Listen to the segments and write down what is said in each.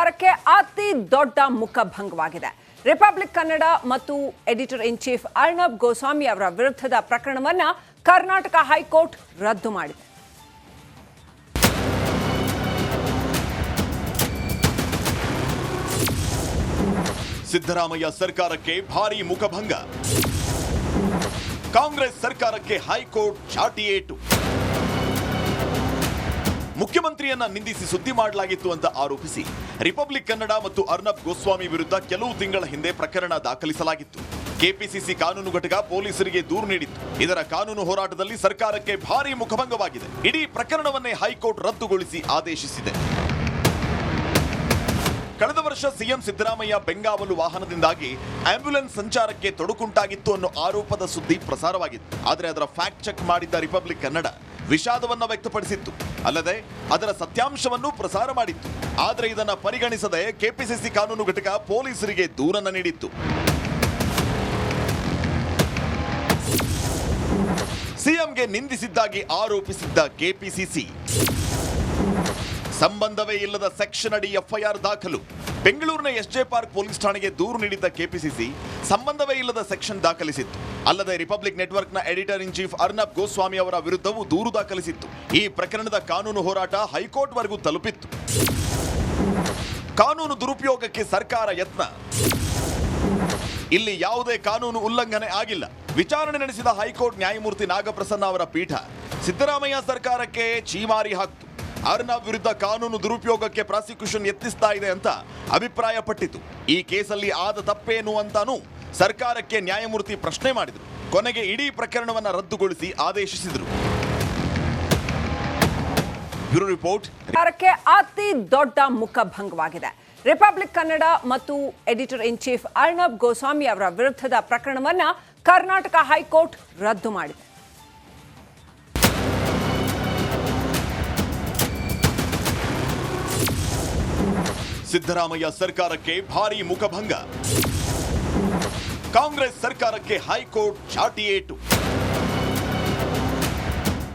ಸರ್ಕಾರಕ್ಕೆ ಅತಿ ದೊಡ್ಡ ಮುಖಭಂಗವಾಗಿದೆ. ರಿಪಬ್ಲಿಕ್ ಕನ್ನಡ ಮತ್ತು editor in chief Arnab Goswami ಅವರ ವಿರುದ್ಧದ ಪ್ರಕರಣವನ್ನು ಕರ್ನಾಟಕ ಹೈಕೋರ್ಟ್ ರದ್ದು ಮಾಡಿದೆ. ಸಿದ್ದರಾಮಯ್ಯ ಸರ್ಕಾರಕ್ಕೆ ಭಾರಿ ಮುಖಭಂಗ. ಕಾಂಗ್ರೆಸ್ ಸರ್ಕಾರಕ್ಕೆ ಹೈಕೋರ್ಟ್ ಚಾಟಿ ಏಟು. ಮುಖ್ಯಮಂತ್ರಿಯನ್ನ ನಿಂದಿಸಿ ಸುದ್ದಿ ಮಾಡಲಾಗಿತ್ತು ಅಂತ ಆರೋಪಿಸಿ ರಿಪಬ್ಲಿಕ್ ಕನ್ನಡ ಮತ್ತು ಅರ್ನಬ್ ಗೋಸ್ವಾಮಿ ವಿರುದ್ಧ ಕೆಲವು ತಿಂಗಳ ಹಿಂದೆ ಪ್ರಕರಣ ದಾಖಲಿಸಲಾಗಿತ್ತು. ಕೆಪಿಸಿಸಿ ಕಾನೂನು ಘಟಕ ಪೊಲೀಸರಿಗೆ ದೂರು ನೀಡಿತ್ತು. ಇದರ ಕಾನೂನು ಹೋರಾಟದಲ್ಲಿ ಸರ್ಕಾರಕ್ಕೆ ಭಾರಿ ಮುಖಭಂಗವಾಗಿದೆ. ಇಡೀ ಪ್ರಕರಣವನ್ನೇ ಹೈಕೋರ್ಟ್ ರದ್ದುಗೊಳಿಸಿ ಆದೇಶಿಸಿದೆ. ಕಳೆದ ವರ್ಷ ಸಿಎಂ ಸಿದ್ದರಾಮಯ್ಯ ಬೆಂಗಾವಲು ವಾಹನದಿಂದಾಗಿ ಆಂಬ್ಯುಲೆನ್ಸ್ ಸಂಚಾರಕ್ಕೆ ತೊಡಕುಂಟಾಗಿತ್ತು ಅನ್ನೋ ಆರೋಪದ ಸುದ್ದಿ ಪ್ರಸಾರವಾಗಿತ್ತು. ಆದರೆ ಅದರ ಫ್ಯಾಕ್ಟ್ ಚೆಕ್ ಮಾಡಿದ್ದ ರಿಪಬ್ಲಿಕ್ ಕನ್ನಡ ವಿಷಾದವನ್ನ ವ್ಯಕ್ತಪಡಿಸಿತ್ತು. ಅಲ್ಲದೆ ಅದರ ಸತ್ಯಾಂಶವನ್ನು ಪ್ರಸಾರ ಮಾಡಿತ್ತು. ಆದರೆ ಇದನ್ನ ಪರಿಗಣಿಸದೆ ಕೆಪಿಸಿಸಿ ಕಾನೂನು ಘಟಕ ಪೊಲೀಸರಿಗೆ ದೂರನ್ನ ನೀಡಿತ್ತು. ಸಿಎಂಗೆ ನಿಂದಿಸಿದ್ದಾಗಿ ಆರೋಪಿಸಿದ್ದ ಕೆಪಿಸಿಸಿ ಸಂಬಂಧವೇ ಇಲ್ಲದ ಸೆಕ್ಷನ್ ಅಡಿ ಎಫ್ಐಆರ್ ದಾಖಲು. ಬೆಂಗಳೂರಿನ ಎಸ್ಜೆ ಪಾರ್ಕ್ ಪೊಲೀಸ್ ಠಾಣೆಗೆ ದೂರು ನೀಡಿದ್ದ ಕೆಪಿಸಿಸಿ ಸಂಬಂಧವೇ ಇಲ್ಲದ ಸೆಕ್ಷನ್ ದಾಖಲಿಸಿತ್ತು. ಅಲ್ಲದೆ ರಿಪಬ್ಲಿಕ್ ನೆಟ್ವರ್ಕ್ನ editor in chief Arnab Goswami ಅವರ ವಿರುದ್ಧವೂ ದೂರು ದಾಖಲಿಸಿತ್ತು. ಈ ಪ್ರಕರಣದ ಕಾನೂನು ಹೋರಾಟ ಹೈಕೋರ್ಟ್ ವರೆಗೂ ತಲುಪಿತ್ತು. ಕಾನೂನು ದುರುಪಯೋಗಕ್ಕೆ ಸರ್ಕಾರ ಯತ್ನ. ಇಲ್ಲಿ ಯಾವುದೇ ಕಾನೂನು ಉಲ್ಲಂಘನೆ ಆಗಿಲ್ಲ. ವಿಚಾರಣೆ ನಡೆಸಿದ ಹೈಕೋರ್ಟ್ ನ್ಯಾಯಮೂರ್ತಿ ನಾಗಪ್ರಸನ್ನ ಅವರ ಪೀಠ ಸಿದ್ದರಾಮಯ್ಯ ಸರ್ಕಾರಕ್ಕೆ ಛೀಮಾರಿ ಹಾಕ್ತು. ಅರ್ನಬ್ ವಿರುದ್ಧ ಕಾನೂನು ದುರುಪಯೋಗಕ್ಕೆ ಪ್ರಾಸಿಕ್ಯೂಷನ್ ಯತ್ನಿಸ್ತಾ ಇದೆ ಅಂತ ಅಭಿಪ್ರಾಯಪಟ್ಟಿತು. ಈ ಕೇಸಲ್ಲಿ ಆದ ತಪ್ಪೇನು ಅಂತಾನೂ ಸರ್ಕಾರಕ್ಕೆ ನ್ಯಾಯಮೂರ್ತಿ ಪ್ರಶ್ನೆ ಮಾಡಿದರು. ಕೊನೆಗೆ ಇಡೀ ಪ್ರಕರಣವನ್ನು ರದ್ದುಗೊಳಿಸಿ ಆದೇಶಿಸಿದರು. Bureau report. ಸರ್ಕಾರಕ್ಕೆ ಅತಿ ದೊಡ್ಡ ಮುಖಭಂಗವಾಗಿದೆ. ರಿಪಬ್ಲಿಕ್ ಕನ್ನಡ ಮತ್ತು editor in chief Arnab Goswami ಅವರ ವಿರುದ್ಧದ ಪ್ರಕರಣವನ್ನು ಕರ್ನಾಟಕ ಹೈಕೋರ್ಟ್ ರದ್ದು ಮಾಡಿದೆ. ಸಿದ್ದರಾಮಯ್ಯ ಸರ್ಕಾರಕ್ಕೆ ಭಾರಿ ಮುಖಭಂಗ. ಕಾಂಗ್ರೆಸ್ ಸರ್ಕಾರಕ್ಕೆ ಹೈಕೋರ್ಟ್ ಚಾಟಿ ಏಟು.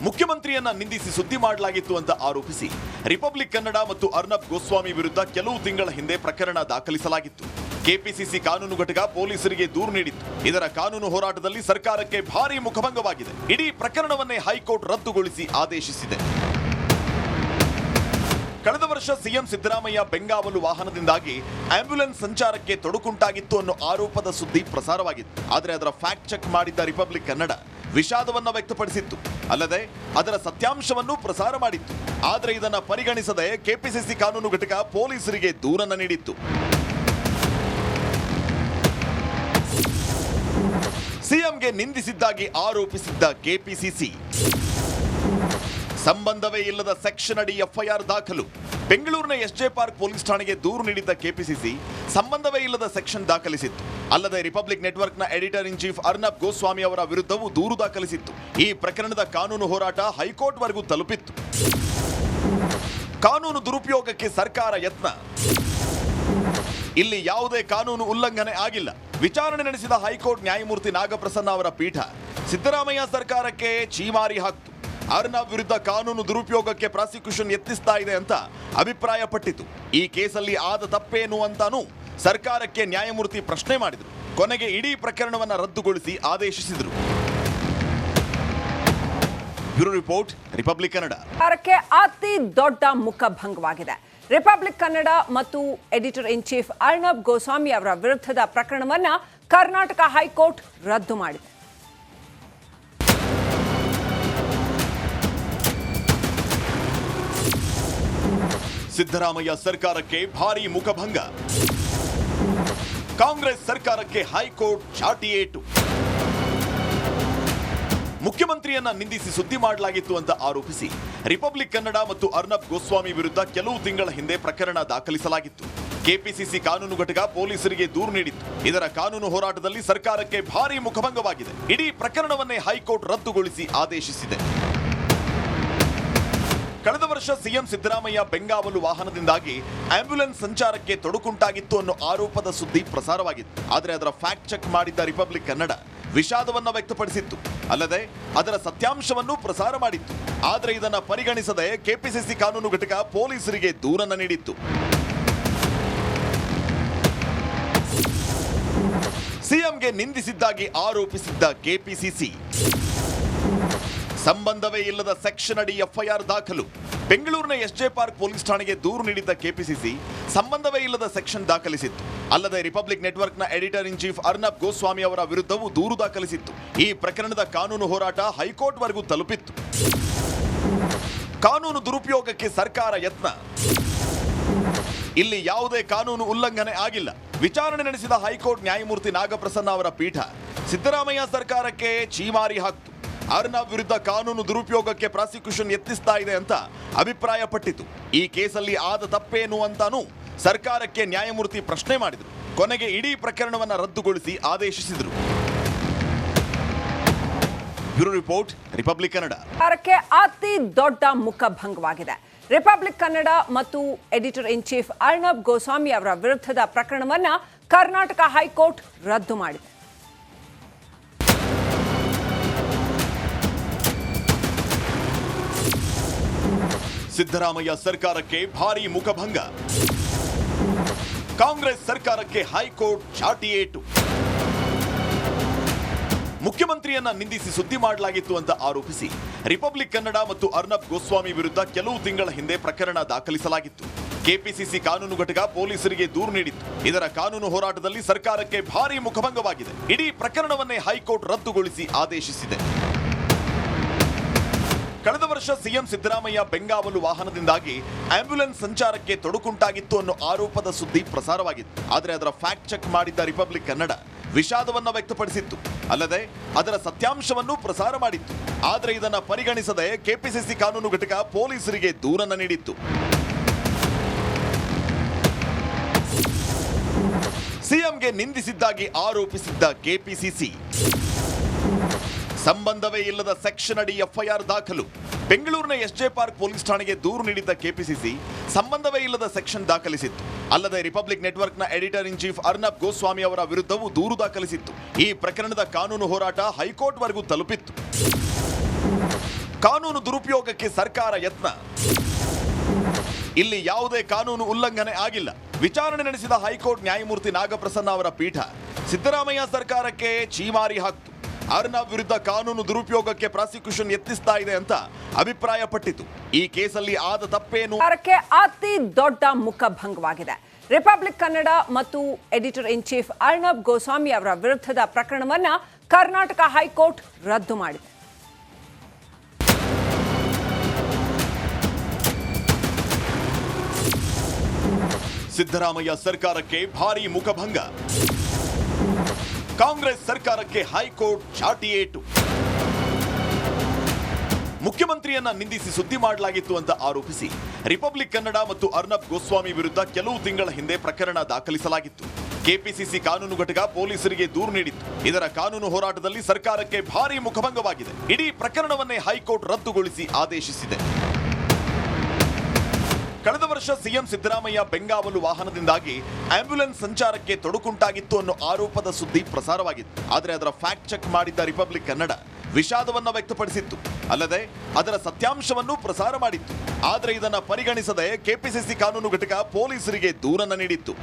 ಮುಖ್ಯಮಂತ್ರಿಯನ್ನ ನಿಂದಿಸಿ ಸುದ್ದಿ ಮಾಡಲಾಗಿತ್ತು ಅಂತ ಆರೋಪಿಸಿ ರಿಪಬ್ಲಿಕ್ ಕನ್ನಡ ಮತ್ತು ಅರ್ನಬ್ ಗೋಸ್ವಾಮಿ ವಿರುದ್ಧ ಕೆಲವು ತಿಂಗಳ ಹಿಂದೆ ಪ್ರಕರಣ ದಾಖಲಿಸಲಾಗಿತ್ತು. ಕೆಪಿಸಿಸಿ ಕಾನೂನು ಘಟಕ ಪೊಲೀಸರಿಗೆ ದೂರು ನೀಡಿತ್ತು. ಇದರ ಕಾನೂನು ಹೋರಾಟದಲ್ಲಿ ಸರ್ಕಾರಕ್ಕೆ ಭಾರಿ ಮುಖಭಂಗವಾಗಿದೆ. ಇಡೀ ಪ್ರಕರಣವನ್ನೇ ಹೈಕೋರ್ಟ್ ರದ್ದುಗೊಳಿಸಿ ಆದೇಶಿಸಿದೆ. ಕಳೆದ ವರ್ಷ ಸಿಎಂ ಸಿದ್ದರಾಮಯ್ಯ ಬೆಂಗಾವಲು ವಾಹನದಿಂದಾಗಿ ಆಂಬ್ಯುಲೆನ್ಸ್ ಸಂಚಾರಕ್ಕೆ ತೊಡಕುಂಟಾಗಿತ್ತು ಅನ್ನೋ ಆರೋಪದ ಸುದ್ದಿ ಪ್ರಸಾರವಾಗಿತ್ತು. ಆದರೆ ಅದರ ಫ್ಯಾಕ್ಟ್ ಚೆಕ್ ಮಾಡಿದ್ದ ರಿಪಬ್ಲಿಕ್ ಕನ್ನಡ ವಿಷಾದವನ್ನ ವ್ಯಕ್ತಪಡಿಸಿತ್ತು. ಅಲ್ಲದೆ ಅದರ ಸತ್ಯಾಂಶವನ್ನು ಪ್ರಸಾರ ಮಾಡಿತ್ತು. ಆದರೆ ಇದನ್ನ ಪರಿಗಣಿಸದೆ ಕೆಪಿಸಿಸಿ ಕಾನೂನು ಘಟಕ ಪೊಲೀಸರಿಗೆ ದೂರನ್ನ ನೀಡಿತ್ತು. ಸಿಎಂಗೆ ನಿಂದಿಸಿದ್ದಾಗಿ ಆರೋಪಿಸಿದ್ದ ಕೆಪಿಸಿಸಿ ಸಂಬಂಧವೇ ಇಲ್ಲದ ಸೆಕ್ಷನ್ ಅಡಿ ಎಫ್ಐಆರ್ ದಾಖಲು. ಬೆಂಗಳೂರಿನ ಎಸ್ಜೆ ಪಾರ್ಕ್ ಪೊಲೀಸ್ ಠಾಣೆಗೆ ದೂರು ನೀಡಿದ್ದ ಕೆಪಿಸಿಸಿ ಸಂಬಂಧವೇ ಇಲ್ಲದ ಸೆಕ್ಷನ್ ದಾಖಲಿಸಿತ್ತು. ಅಲ್ಲದೆ ರಿಪಬ್ಲಿಕ್ ನೆಟ್ವರ್ಕ್ನ editor in chief Arnab Goswami ಅವರ ವಿರುದ್ಧವೂ ದೂರು ದಾಖಲಿಸಿತ್ತು. ಈ ಪ್ರಕರಣದ ಕಾನೂನು ಹೋರಾಟ ಹೈಕೋರ್ಟ್ ವರೆಗೂ ತಲುಪಿತ್ತು. ಕಾನೂನು ದುರುಪಯೋಗಕ್ಕೆ ಸರ್ಕಾರ ಯತ್ನ. ಇಲ್ಲಿ ಯಾವುದೇ ಕಾನೂನು ಉಲ್ಲಂಘನೆ ಆಗಿಲ್ಲ. ವಿಚಾರಣೆ ನಡೆಸಿದ ಹೈಕೋರ್ಟ್ ನ್ಯಾಯಮೂರ್ತಿ ನಾಗಪ್ರಸನ್ನ ಅವರ ಪೀಠ ಸಿದ್ದರಾಮಯ್ಯ ಸರ್ಕಾರಕ್ಕೆ ಛೀಮಾರಿ ಹಾಕ್ತು. ಅರ್ನಬ್ ವಿರುದ್ಧ ಕಾನೂನು ದುರುಪಯೋಗಕ್ಕೆ ಪ್ರಾಸಿಕ್ಯೂಷನ್ ಯತ್ನಿಸ್ತಾ ಇದೆ ಅಂತ ಅಭಿಪ್ರಾಯಪಟ್ಟಿತು. ಈ ಕೇಸಲ್ಲಿ ಆದ ತಪ್ಪೇನು ಅಂತಾನೂ ಸರ್ಕಾರಕ್ಕೆ ನ್ಯಾಯಮೂರ್ತಿ ಪ್ರಶ್ನೆ ಮಾಡಿದರು. ಕೊನೆಗೆ ಇಡೀ ಪ್ರಕರಣವನ್ನು ರದ್ದುಗೊಳಿಸಿ ಆದೇಶಿಸಿದರು. Bureau report, republic Kannada. ಸರ್ಕಾರಕ್ಕೆ ಅತಿ ದೊಡ್ಡ ಮುಖಭಂಗವಾಗಿದೆ. ರಿಪಬ್ಲಿಕ್ ಕನ್ನಡ ಮತ್ತು editor in chief Arnab Goswami ಅವರ ವಿರುದ್ಧದ ಪ್ರಕರಣವನ್ನು ಕರ್ನಾಟಕ ಹೈಕೋರ್ಟ್ ರದ್ದು ಮಾಡಿದೆ. ಸಿದ್ದರಾಮಯ್ಯ ಸರ್ಕಾರಕ್ಕೆ ಭಾರಿ ಮುಖಭಂಗ. ಕಾಂಗ್ರೆಸ್ ಸರ್ಕಾರಕ್ಕೆ ಹೈಕೋರ್ಟ್ ಚಾಟಿ ಏಟು. ಮುಖ್ಯಮಂತ್ರಿಯನ್ನ ನಿಂದಿಸಿ ಸುದ್ದಿ ಮಾಡಲಾಗಿತ್ತು ಅಂತ ಆರೋಪಿಸಿ ರಿಪಬ್ಲಿಕ್ ಕನ್ನಡ ಮತ್ತು ಅರ್ನಬ್ ಗೋಸ್ವಾಮಿ ವಿರುದ್ಧ ಕೆಲವು ತಿಂಗಳ ಹಿಂದೆ ಪ್ರಕರಣ ದಾಖಲಿಸಲಾಗಿತ್ತು. ಕೆಪಿಸಿಸಿ ಕಾನೂನು ಘಟಕ ಪೊಲೀಸರಿಗೆ ದೂರು ನೀಡಿತ್ತು. ಇದರ ಕಾನೂನು ಹೋರಾಟದಲ್ಲಿ ಸರ್ಕಾರಕ್ಕೆ ಭಾರಿ ಮುಖಭಂಗವಾಗಿದೆ. ಇಡೀ ಪ್ರಕರಣವನ್ನೇ ಹೈಕೋರ್ಟ್ ರದ್ದುಗೊಳಿಸಿ ಆದೇಶಿಸಿದೆ. ಕಳೆದ ವರ್ಷ ಸಿಎಂ ಸಿದ್ದರಾಮಯ್ಯ ಬೆಂಗಾವಲು ವಾಹನದಿಂದಾಗಿ ಆಂಬ್ಯುಲೆನ್ಸ್ ಸಂಚಾರಕ್ಕೆ ತೊಡಕುಂಟಾಗಿತ್ತು ಅನ್ನೋ ಆರೋಪದ ಸುದ್ದಿ ಪ್ರಸಾರವಾಗಿತ್ತು. ಆದರೆ ಅದರ ಫ್ಯಾಕ್ಟ್ ಚೆಕ್ ಮಾಡಿದ್ದ ರಿಪಬ್ಲಿಕ್ ಕನ್ನಡ ವಿಷಾದವನ್ನ ವ್ಯಕ್ತಪಡಿಸಿತ್ತು. ಅಲ್ಲದೆ ಅದರ ಸತ್ಯಾಂಶವನ್ನು ಪ್ರಸಾರ ಮಾಡಿತ್ತು. ಆದರೆ ಇದನ್ನ ಪರಿಗಣಿಸದೆ ಕೆಪಿಸಿಸಿ ಕಾನೂನು ಘಟಕ ಪೊಲೀಸರಿಗೆ ದೂರನ್ನ ನೀಡಿತ್ತು. ಸಿಎಂಗೆ ನಿಂದಿಸಿದ್ದಾಗಿ ಆರೋಪಿಸಿದ್ದ ಕೆಪಿಸಿಸಿ. ಸಂಬಂಧವೇ ಇಲ್ಲದ ಸೆಕ್ಷನ್ ಅಡಿ ಎಫ್ಐಆರ್ ದಾಖಲು. ಬೆಂಗಳೂರಿನ ಎಸ್ಜೆ ಪಾರ್ಕ್ ಪೊಲೀಸ್ ಠಾಣೆಗೆ ದೂರು ನೀಡಿದ್ದ ಕೆಪಿಸಿಸಿ ಸಂಬಂಧವೇ ಇಲ್ಲದ ಸೆಕ್ಷನ್ ದಾಖಲಿಸಿತ್ತು. ಅಲ್ಲದೆ ರಿಪಬ್ಲಿಕ್ ನೆಟ್ವರ್ಕ್ನ editor in chief Arnab Goswami ಅವರ ವಿರುದ್ಧವೂ ದೂರು ದಾಖಲಿಸಿತ್ತು. ಈ ಪ್ರಕರಣದ ಕಾನೂನು ಹೋರಾಟ ಹೈಕೋರ್ಟ್ವರೆಗೂ ತಲುಪಿತ್ತು. ಕಾನೂನು ದುರುಪಯೋಗಕ್ಕೆ ಸರ್ಕಾರ ಯತ್ನ. ಇಲ್ಲಿ ಯಾವುದೇ ಕಾನೂನು ಉಲ್ಲಂಘನೆ ಆಗಿಲ್ಲ. ವಿಚಾರಣೆ ನಡೆಸಿದ ಹೈಕೋರ್ಟ್ ನ್ಯಾಯಮೂರ್ತಿ ನಾಗಪ್ರಸನ್ನ ಅವರ ಪೀಠ ಸಿದ್ದರಾಮಯ್ಯ ಸರ್ಕಾರಕ್ಕೆ ಛೀಮಾರಿ ಹಾಕ್ತು. ಅರ್ನಬ್ ವಿರುದ್ಧ ಕಾನೂನು ದುರುಪಯೋಗಕ್ಕೆ ಪ್ರಾಸಿಕ್ಯೂಷನ್ ಯತ್ನಿಸ್ತಾ ಇದೆ ಅಂತ ಅಭಿಪ್ರಾಯಪಟ್ಟಿತು. ಈ ಕೇಸಲ್ಲಿ ಆದ ತಪ್ಪೇನು ಅಂತಾನೂ ಸರ್ಕಾರಕ್ಕೆ ನ್ಯಾಯಮೂರ್ತಿ ಪ್ರಶ್ನೆ ಮಾಡಿದರು. ಕೊನೆಗೆ ಇಡೀ ಪ್ರಕರಣವನ್ನು ರದ್ದುಗೊಳಿಸಿ ಆದೇಶಿಸಿದರು. Bureau report, republic Kannada. ಸರ್ಕಾರಕ್ಕೆ ಅತಿ ದೊಡ್ಡ ಮುಖಭಂಗವಾಗಿದೆ. ರಿಪಬ್ಲಿಕ್ ಕನ್ನಡ ಮತ್ತು editor in chief Arnab Goswami ಅವರ ವಿರುದ್ಧದ ಪ್ರಕರಣವನ್ನ ಕರ್ನಾಟಕ ಹೈಕೋರ್ಟ್ ರದ್ದು ಮಾಡಿದೆ. ಸಿದ್ದರಾಮಯ್ಯ ಸರ್ಕಾರಕ್ಕೆ ಭಾರೀ ಮುಖಭಂಗ. ಕಾಂಗ್ರೆಸ್ ಸರ್ಕಾರಕ್ಕೆ ಹೈಕೋರ್ಟ್ ಚಾಟಿ ಏಟು. ಮುಖ್ಯಮಂತ್ರಿಯನ್ನ ನಿಂದಿಸಿ ಸುದ್ದಿ ಮಾಡಲಾಗಿತ್ತು ಅಂತ ಆರೋಪಿಸಿ ರಿಪಬ್ಲಿಕ್ ಕನ್ನಡ ಮತ್ತು ಅರ್ನಬ್ ಗೋಸ್ವಾಮಿ ವಿರುದ್ಧ ಕೆಲವು ತಿಂಗಳ ಹಿಂದೆ ಪ್ರಕರಣ ದಾಖಲಿಸಲಾಗಿತ್ತು. ಕೆಪಿಸಿಸಿ ಕಾನೂನು ಘಟಕ ಪೊಲೀಸರಿಗೆ ದೂರು ನೀಡಿತ್ತು. ಇದರ ಕಾನೂನು ಹೋರಾಟದಲ್ಲಿ ಸರ್ಕಾರಕ್ಕೆ ಭಾರೀ ಮುಖಭಂಗವಾಗಿದೆ. ಇಡೀ ಪ್ರಕರಣವನ್ನೇ ಹೈಕೋರ್ಟ್ ರದ್ದುಗೊಳಿಸಿ ಆದೇಶಿಸಿದೆ. ಕಳೆದ ವರ್ಷ ಸಿಎಂ ಸಿದ್ದರಾಮಯ್ಯ ಬೆಂಗಾವಲು ವಾಹನದಿಂದಾಗಿ ಆಂಬ್ಯುಲೆನ್ಸ್ ಸಂಚಾರಕ್ಕೆ ತೊಡಕುಂಟಾಗಿತ್ತು ಅನ್ನೋ ಆರೋಪದ ಸುದ್ದಿ ಪ್ರಸಾರವಾಗಿತ್ತು. ಆದರೆ ಅದರ ಫ್ಯಾಕ್ಟ್ ಚೆಕ್ ಮಾಡಿದ್ದ ರಿಪಬ್ಲಿಕ್ ಕನ್ನಡ ವಿಷಾದವನ್ನ ವ್ಯಕ್ತಪಡಿಸಿತ್ತು. ಅಲ್ಲದೆ ಅದರ ಸತ್ಯಾಂಶವನ್ನು ಪ್ರಸಾರ ಮಾಡಿತ್ತು. ಆದರೆ ಇದನ್ನ ಪರಿಗಣಿಸದೆ ಕೆಪಿಸಿಸಿ ಕಾನೂನು ಘಟಕ ಪೊಲೀಸರಿಗೆ ದೂರನ್ನ ನೀಡಿತ್ತು. ಸಿಎಂಗೆ ನಿಂದಿಸಿದ್ದಾಗಿ ಆರೋಪಿಸಿದ್ದ ಕೆಪಿಸಿಸಿ. ಸಂಬಂಧವೇ ಇಲ್ಲದ ಸೆಕ್ಷನ್ ಅಡಿ ಎಫ್ಐಆರ್ ದಾಖಲು. ಬೆಂಗಳೂರಿನ ಎಸ್ಜೆ ಪಾರ್ಕ್ ಪೊಲೀಸ್ ಠಾಣೆಗೆ ದೂರು ನೀಡಿದ್ದ ಕೆಪಿಸಿಸಿ ಸಂಬಂಧವೇ ಇಲ್ಲದ ಸೆಕ್ಷನ್ ದಾಖಲಿಸಿತ್ತು. ಅಲ್ಲದೆ ರಿಪಬ್ಲಿಕ್ ನೆಟ್ವರ್ಕ್ನ editor in chief Arnab Goswami ಅವರ ವಿರುದ್ಧವೂ ದೂರು ದಾಖಲಿಸಿತ್ತು. ಈ ಪ್ರಕರಣದ ಕಾನೂನು ಹೋರಾಟ ಹೈಕೋರ್ಟ್ವರೆಗೂ ತಲುಪಿತ್ತು. ಕಾನೂನು ದುರುಪಯೋಗಕ್ಕೆ ಸರ್ಕಾರ ಯತ್ನ. ಇಲ್ಲಿ ಯಾವುದೇ ಕಾನೂನು ಉಲ್ಲಂಘನೆ ಆಗಿಲ್ಲ. ವಿಚಾರಣೆ ನಡೆಸಿದ ಹೈಕೋರ್ಟ್ ನ್ಯಾಯಮೂರ್ತಿ ನಾಗಪ್ರಸನ್ನ ಅವರ ಪೀಠ ಸಿದ್ದರಾಮಯ್ಯ ಸರ್ಕಾರಕ್ಕೆ ಛೀಮಾರಿ ಹಾಕ್ತು. ಅರ್ನಬ್ ವಿರುದ್ಧ ಕಾನೂನು ದುರುಪಯೋಗಕ್ಕೆ ಪ್ರಾಸಿಕ್ಯೂಷನ್ ಯತ್ನಿಸ್ತಾ ಇದೆ ಅಂತ ಅಭಿಪ್ರಾಯಪಟ್ಟಿತು. ಈ ಕೇಸಲ್ಲಿ ಆದ ತಪ್ಪೇನು? ಸರ್ಕಾರಕ್ಕೆ ಅತಿ ದೊಡ್ಡ ಮುಖಭಂಗವಾಗಿದೆ. ರಿಪಬ್ಲಿಕ್ ಕನ್ನಡ ಮತ್ತು editor in chief Arnab Goswami ಅವರ ವಿರುದ್ಧದ ಪ್ರಕರಣವನ್ನ ಕರ್ನಾಟಕ ಹೈಕೋರ್ಟ್ ರದ್ದು ಮಾಡಿದೆ. ಸಿದ್ದರಾಮಯ್ಯ ಸರ್ಕಾರಕ್ಕೆ ಭಾರೀ ಮುಖಭಂಗ. ಕಾಂಗ್ರೆಸ್ ಸರ್ಕಾರಕ್ಕೆ ಹೈಕೋರ್ಟ್ ಚಾಟಿ ಏಟು. ಮುಖ್ಯಮಂತ್ರಿಯನ್ನ ನಿಂದಿಸಿ ಸುದ್ದಿ ಮಾಡಲಾಗಿತ್ತು ಅಂತ ಆರೋಪಿಸಿ ರಿಪಬ್ಲಿಕ್ ಕನ್ನಡ ಮತ್ತು ಅರ್ನಬ್ ಗೋಸ್ವಾಮಿ ವಿರುದ್ಧ ಕೆಲವು ತಿಂಗಳ ಹಿಂದೆ ಪ್ರಕರಣ ದಾಖಲಿಸಲಾಗಿತ್ತು. ಕೆಪಿಸಿಸಿ ಕಾನೂನು ಘಟಕ ಪೊಲೀಸರಿಗೆ ದೂರು ನೀಡಿತ್ತು. ಇದರ ಕಾನೂನು ಹೋರಾಟದಲ್ಲಿ ಸರ್ಕಾರಕ್ಕೆ ಭಾರೀ ಮುಖಭಂಗವಾಗಿದೆ. ಇಡೀ ಪ್ರಕರಣವನ್ನೇ ಹೈಕೋರ್ಟ್ ರದ್ದುಗೊಳಿಸಿ ಆದೇಶಿಸಿದೆ. ಕಳೆದ ವರ್ಷ ಸಿಎಂ ಸಿದ್ದರಾಮಯ್ಯ ಬೆಂಗಾವಲು ವಾಹನದಿಂದಾಗಿ ಆಂಬ್ಯುಲೆನ್ಸ್ ಸಂಚಾರಕ್ಕೆ ತೊಡಕುಂಟಾಗಿತ್ತು ಅನ್ನೋ ಆರೋಪದ ಸುದ್ದಿ ಪ್ರಸಾರವಾಗಿತ್ತು. ಆದರೆ ಅದರ ಫ್ಯಾಕ್ಟ್ ಚೆಕ್ ಮಾಡಿದ್ದ ರಿಪಬ್ಲಿಕ್ ಕನ್ನಡ ವಿಷಾದವನ್ನ ವ್ಯಕ್ತಪಡಿಸಿತ್ತು. ಅಲ್ಲದೆ ಅದರ ಸತ್ಯಾಂಶವನ್ನು ಪ್ರಸಾರ ಮಾಡಿತ್ತು. ಆದರೆ ಇದನ್ನ ಪರಿಗಣಿಸದೆ ಕೆಪಿಸಿಸಿ ಕಾನೂನು ಘಟಕ ಪೊಲೀಸರಿಗೆ ದೂರನ್ನ ನೀಡಿತ್ತು.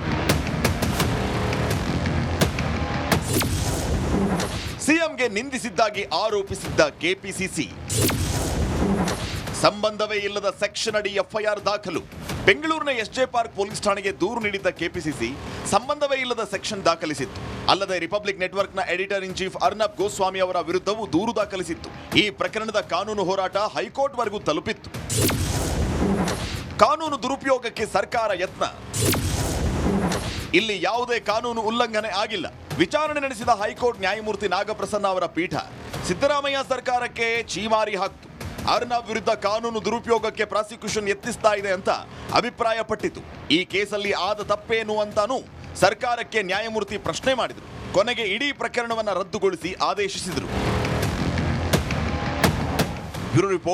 ಸಿಎಂಗೆ ನಿಂದಿಸಿದ್ದಾಗಿ ಆರೋಪಿಸಿದ್ದ ಕೆಪಿಸಿಸಿ. ಸಂಬಂಧವೇ ಇಲ್ಲದ ಸೆಕ್ಷನ್ ಅಡಿ ಎಫ್ಐಆರ್ ದಾಖಲು. ಬೆಂಗಳೂರಿನ ಎಸ್ಜೆ ಪಾರ್ಕ್ ಪೊಲೀಸ್ ಠಾಣೆಗೆ ದೂರು ನೀಡಿದ್ದ ಕೆಪಿಸಿಸಿ ಸಂಬಂಧವೇ ಇಲ್ಲದ ಸೆಕ್ಷನ್ ದಾಖಲಿಸಿತ್ತು. ಅಲ್ಲದೆ ರಿಪಬ್ಲಿಕ್ ನೆಟ್ವರ್ಕ್ನ editor in chief Arnab Goswami ಅವರ ವಿರುದ್ಧವೂ ದೂರು ದಾಖಲಿಸಿತ್ತು. ಈ ಪ್ರಕರಣದ ಕಾನೂನು ಹೋರಾಟ ಹೈಕೋರ್ಟ್ವರೆಗೂ ತಲುಪಿತ್ತು. ಕಾನೂನು ದುರುಪಯೋಗಕ್ಕೆ ಸರ್ಕಾರ ಯತ್ನ. ಇಲ್ಲಿ ಯಾವುದೇ ಕಾನೂನು ಉಲ್ಲಂಘನೆ ಆಗಿಲ್ಲ. ವಿಚಾರಣೆ ನಡೆಸಿದ ಹೈಕೋರ್ಟ್ ನ್ಯಾಯಮೂರ್ತಿ ನಾಗಪ್ರಸನ್ನ ಅವರ ಪೀಠ ಸಿದ್ದರಾಮಯ್ಯ ಸರ್ಕಾರಕ್ಕೆ ಛೀಮಾರಿ ಹಾಕ್ತು. ಅರ್ನಬ್ ವಿರುದ್ಧ ಕಾನೂನು ದುರುಪಯೋಗಕ್ಕೆ ಪ್ರಾಸಿಕ್ಯೂಷನ್ ಯತ್ನಿಸ್ತಾ ಇದೆ ಅಂತ ಅಭಿಪ್ರಾಯಪಟ್ಟಿತು. ಈ ಕೇಸಲ್ಲಿ ಆದ ತಪ್ಪೇನು ಅಂತಾನೂ ಸರ್ಕಾರಕ್ಕೆ ನ್ಯಾಯಮೂರ್ತಿ ಪ್ರಶ್ನೆ ಮಾಡಿದರು. ಕೊನೆಗೆ ಇಡೀ ಪ್ರಕರಣವನ್ನು ರದ್ದುಗೊಳಿಸಿ ಆದೇಶಿಸಿದರು. Bureau report.